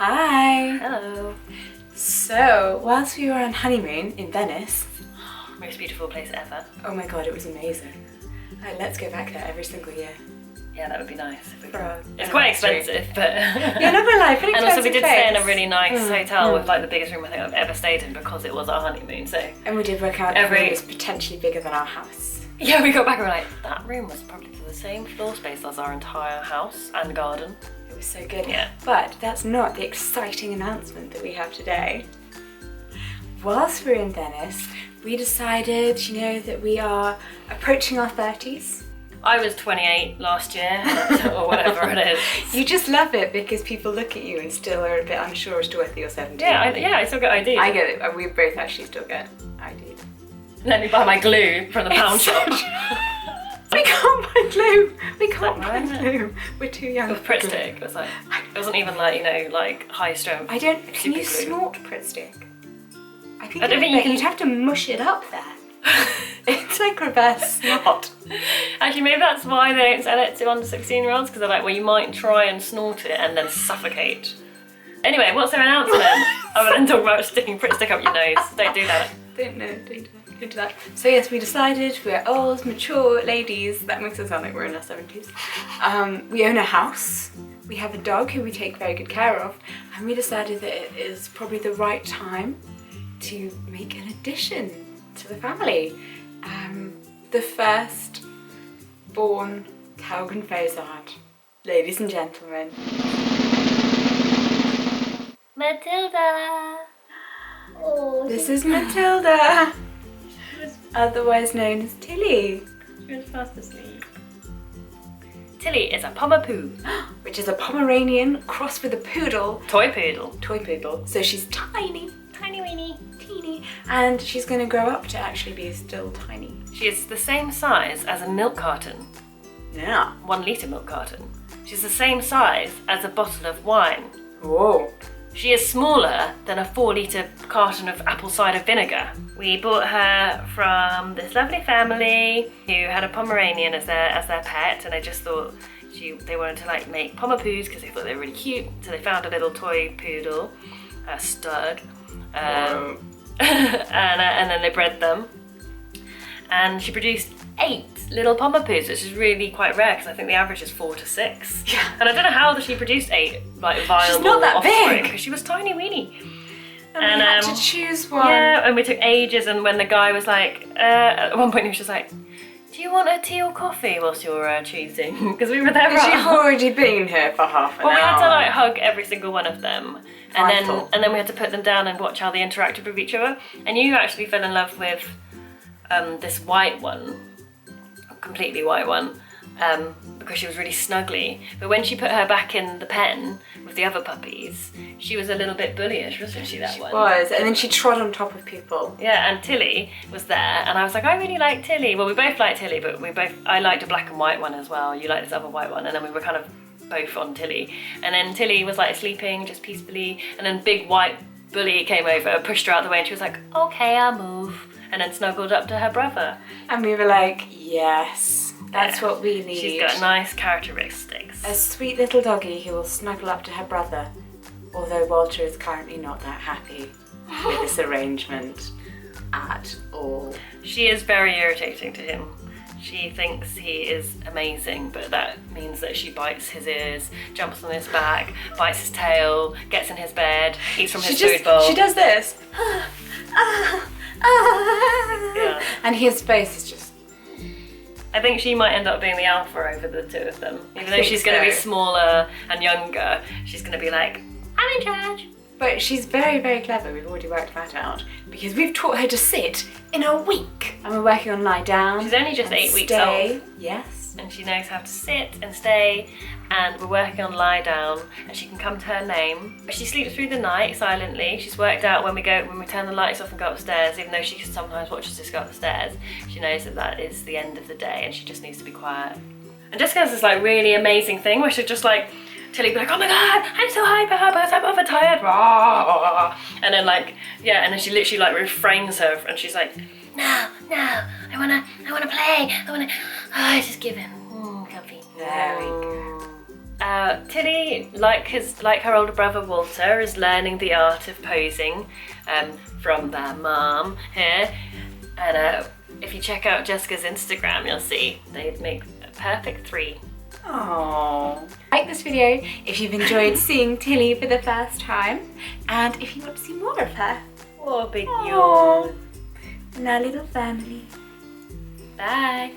Hi! Hello. So, whilst we were on honeymoon in Venice... Most beautiful place ever. Oh my god, it was amazing. Let's go back there every single year. Yeah, that would be nice. It's For quite expensive, but... Yeah, not gonna lie, pretty And also we did stay in a place. really nice hotel with like the biggest room I think I've ever stayed in because it was our honeymoon, so... And we did work out that it was potentially bigger than our house. Yeah, we got back and we were like, that room was probably to the same floor space as our entire house and garden. It was so good. Yeah. But that's not the exciting announcement that we have today. Whilst we were in Venice, we decided, that we are approaching our 30s. I was 28 last year, or whatever it is. You just love it because people look at you and still are a bit unsure as to whether you're 17. Yeah, I still get ID'd. I get it. We both actually still get ID'd. Let me buy my glue from the pound shop. We can't buy glue. We can't buy glue. We're too young. With Pritt stick, it wasn't even like high strength. Can you super glue. snort Pritt stick? I don't think you can. You'd have to mush it up there. It's like reverse snort. Actually, maybe that's why they don't sell it to under 16-year-olds, because they're like, well, you might try and snort it and then suffocate. Anyway, what's their announcement? Other than talking about sticking Pritt stick up your nose. Don't do that. Don't do that. So yes, we decided we're old, mature ladies. That makes us sound like we're in our 70s. We own a house. We have a dog who we take very good care of. And we decided that it is probably the right time to make an addition to the family. The first born Kellgren-Fozard. Ladies and gentlemen. Matilda! Oh, This is Matilda, otherwise known as Tilly. She was fast asleep. Tilly is a Pomapoo. Which is a Pomeranian crossed with a poodle. Toy poodle. Toy poodle. So she's tiny. Tiny weeny. Teeny. And she's going to grow up to actually be still tiny. She is the same size as a milk carton. Yeah. 1 litre milk carton. She's the same size as a bottle of wine. Whoa. She is smaller than a 4 litre carton of apple cider vinegar. We bought her from this lovely family who had a Pomeranian as their pet, and I just thought they wanted to make Pomapoos because they thought they were really cute. So they found a little toy poodle, a stud, and then they bred them. And she produced 8 little Pomapoos, which is really quite rare because I think the average is 4 to 6. Yeah. And I don't know how she produced 8 viable She's not that offspring, big. because she was tiny weeny. And we had to choose one. Yeah, and we took ages, and when the guy was like, at one point he was just like, do you want a tea or coffee whilst you're choosing? Because we were there for Because you've already been here for half an hour. Well, we had to hug every single one of them. Vital. And then we had to put them down and watch how they interacted with each other. And you actually fell in love with this white one, completely white one, because she was really snuggly. But when she put her back in the pen with the other puppies, she was a little bit bullyish, wasn't she, that one? Was, and then she trod on top of people. Yeah, and Tilly was there, and I was like, I really like Tilly. Well, we both like Tilly, but I liked a black and white one as well. You liked this other white one, and then we were kind of both on Tilly. And then Tilly was sleeping just peacefully, and then big white bully came over, pushed her out the way, and she was like, okay, I'll move. And then snuggled up to her brother. And we were like, yes, that's what we need. She's got nice characteristics. A sweet little doggy who will snuggle up to her brother, although Walter is currently not that happy with this arrangement at all. She is very irritating to him. She thinks he is amazing, but that means that she bites his ears, jumps on his back, bites his tail, gets in his bed, eats from his food bowl. She does this. Yeah. And his face is just... I think she might end up being the alpha over the two of them. Even though think she's going to be so. smaller and younger, she's going to be like, I'm in charge. But she's very, very clever. We've already worked that out. Because we've taught her to sit in a week. And we're working on lie down. She's only just and 8 weeks stay. old. Yes. And she knows how to sit and stay, and we're working on lie down, and she can come to her name. She sleeps through the night silently. She's worked out when we turn the lights off and go upstairs, even though she sometimes watches us go up the stairs, she knows that is the end of the day and she just needs to be quiet. And Jessica has this really amazing thing where she'll just Tilly be like, oh my god, I'm so hyper, but I'm overtired. And then and then she literally refrains her, and she's like, no, I wanna play, just give him comfy. Very good. Tilly, like her older brother Walter, is learning the art of posing from their mum here. And if you check out Jessica's Instagram, you'll see they make a perfect 3. Oh. Like this video if you've enjoyed seeing Tilly for the first time, and if you want to see more of her. Oh, big Aww. yawn. And our little family. Bye.